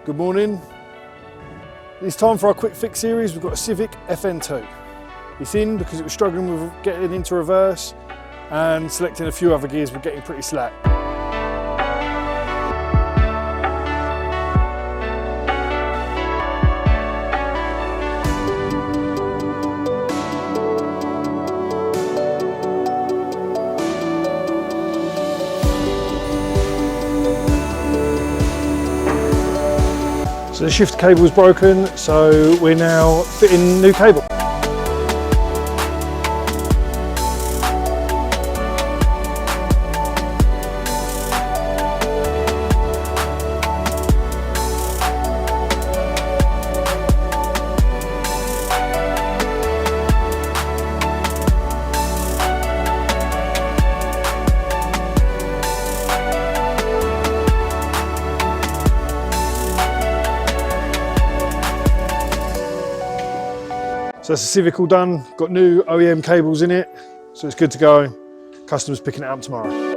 Good morning. It's time for our quick fix series. We've got a Civic FN2. It's in because it was struggling with getting into reverse and selecting a few other gears were getting pretty slack. So the shift cable is broken, so we're now fitting new cable. So that's the Civic all done, got new OEM cables in it, so it's good to go. Customers picking it up tomorrow.